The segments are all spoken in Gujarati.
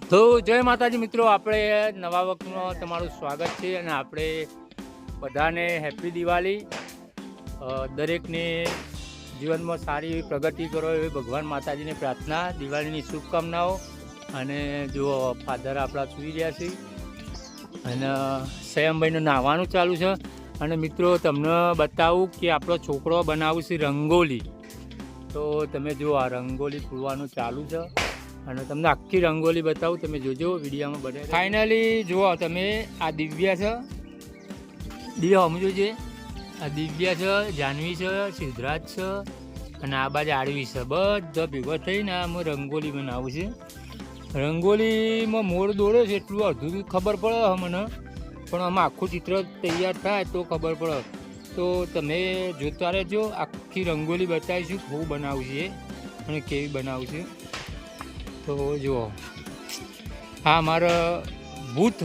તો જય માતાજી મિત્રો, આપણે નવા વખતમાં તમારું સ્વાગત છે અને આપણે બધાને હેપી દિવાળી. દરેકને જીવનમાં સારી એવી પ્રગતિ કરો એવી ભગવાન માતાજીને પ્રાર્થના, દિવાળીની શુભકામનાઓ. અને જુઓ ફાધર આપણા સૂઈ રહ્યા છે અને સયમભાઈનું નાહવાનું ચાલુ છે. અને મિત્રો તમને બતાવું કે આપણો છોકરો બનાવું છે રંગોલી. તો તમે જુઓ આ રંગોલી પૂરવાનું ચાલુ છે અને તમને આખી રંગોલી બતાવું, તમે જોજો વિડીયોમાં બને. ફાઇનલી જુઓ તમે, આ દિવ્યા છે, દિવ્યા સમજો છે, આ દિવ્યા છે, જાનવી છે, સિદ્ધરાજ છે અને આ બાજુ આડવી છે. બધા ભેગા થઈને આમાં રંગોલી બનાવું છે. રંગોલીમાં મોર દોડે છે એટલું અડધું ખબર પડે મને, પણ આમાં આખું ચિત્ર તૈયાર થાય તો ખબર પડે. તો તમે જોતા રહેજો, આખી રંગોલી બતાવીશું હું બનાવું છે અને કેવી બનાવું છે. તો જુઓ આ મારા ભૂત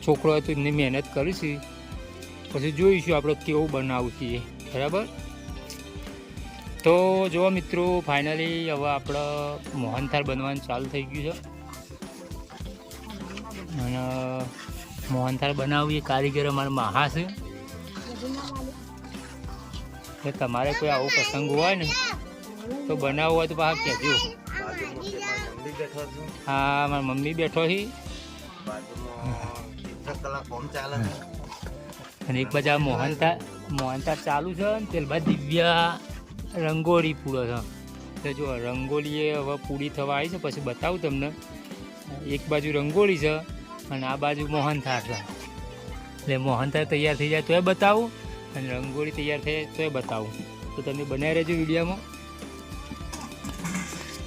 છોકરો હતો, એમની મહેનત કરીશું, પછી જોઈશું આપણે કેવું બનાવું છીએ. બરાબર. તો જુઓ મિત્રો, ફાઇનલી હવે આપણે મોહનથાળ બનવાનું ચાલુ થઈ ગયું છે અને મોહનથાળ બનાવીએ કારીગર અમારા મહા છે. એટલે તમારે કોઈ આવો પ્રસંગ હોય ને તો બનાવવું હોય તો પાછા કહેજો. હા, મારી મમ્મી બેઠો છે અને એક બાજુ મોહનથાળ ચાલુ છે ને પેલ બાદ દિવ્યા રંગોળી પૂરો છે. તો જો રંગોળી હવે પૂરી થવા આવી છે, પછી બતાવું તમને. એક બાજુ રંગોળી છે અને આ બાજુ મોહનથાળ છે. એટલે મોહનથાળ તૈયાર થઈ જાય તો એ બતાવું અને રંગોળી તૈયાર થાય તો એ બતાવું. તો તમે બનાવી રહેજો વિડીયોમાં.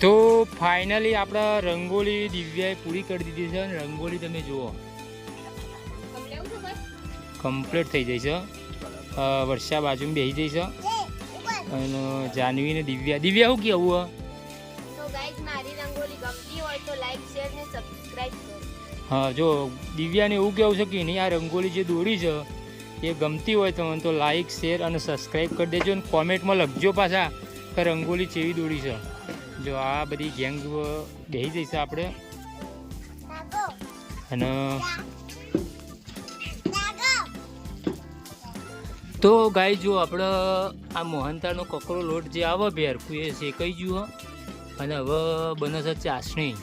તો ફાઇનલી આપણે રંગોળી દિવ્યાએ પૂરી કરી દીધી છે અને રંગોળી તમે જુઓ કમ્પ્લીટ થઈ જાય છે. વર્ષા બાજુમાં બેસી જાય છે અને જાનવી ને દિવ્યા શું કેવું? હા, જો દિવ્યાને એવું કેવું છે કે એની આ રંગોળી જે દોરી છે એ ગમતી હોય તો મને તો લાઈક, શેર અને સબસ્ક્રાઈબ કરી દેજો અને કોમેન્ટમાં લખજો પાછા કે રંગોળી કેવી દોરી છે. જો આ બધી ગેંગ બેસી જઈશે આપણે. અને તો ગાય જો આપણે આ મોહનથાળનો કકરો લોટ જે આવે ભેરકું એ શેકાઈ ગયું અને હવે બને છે ચાસણી.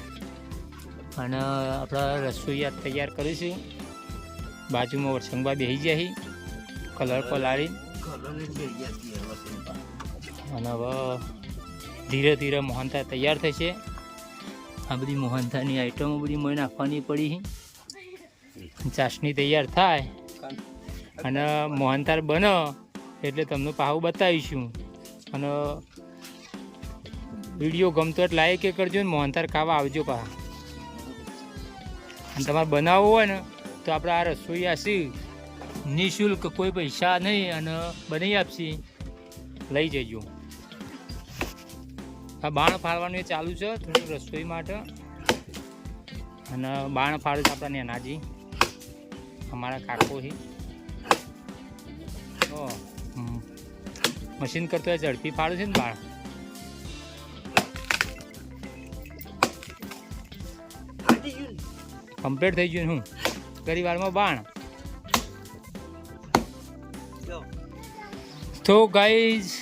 અને આપણા રસોઈયા તૈયાર કરીશું. બાજુમાં વરસંગબા બેસી જાય કલર પલાળી અને હવે ધીરે ધીરે મોહનથાળ તૈયાર થશે. આ બધી મોહનથાળની આઈટમો બધી મને નાખવાની પડી. ચાસણી તૈયાર થાય અને મોહનથાળ બને એટલે તમને પાછું બતાવીશું. અને વિડીયો ગમતો એટલે લાઈક એ કરજો ને મોહનથાળ ખાવા આવજો પાછા. અને તમારે બનાવવું હોય ને તો આપણે આ રસોઈયા છીએ, નિઃશુલ્ક, કોઈ પૈસા નહીં અને બનાવી આપશે, લઈ જજો. આ બાણ ફાળવાનું એ ચાલુ છે થોડું રસોઈ માટે. અને બાણ ફાળે છે આપણા નેનાજી, અમારા કાકો છે. મશીન કરતો હોય ઝડપી ફાળે છે ને બાણ. કમ્પ્લીટ થઈ ગયું. હું ઘણી વારમાં બાણ. તો ગાઈઝ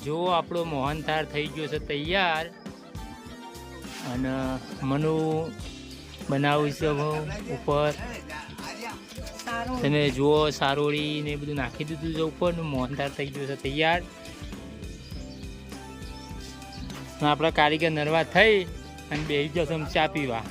જો આપણો મોહનથાળ થઈ ગયો છે તૈયાર અને મનુ બનાવું છે ઉપર. તમે જુઓ સારોળી ને બધું નાખી દીધું છે ઉપર. મોહનથાળ થઈ ગયો છે તૈયાર. આપણા કારીગર નરવા થઈ અને બેસી જશે ચા પીવા.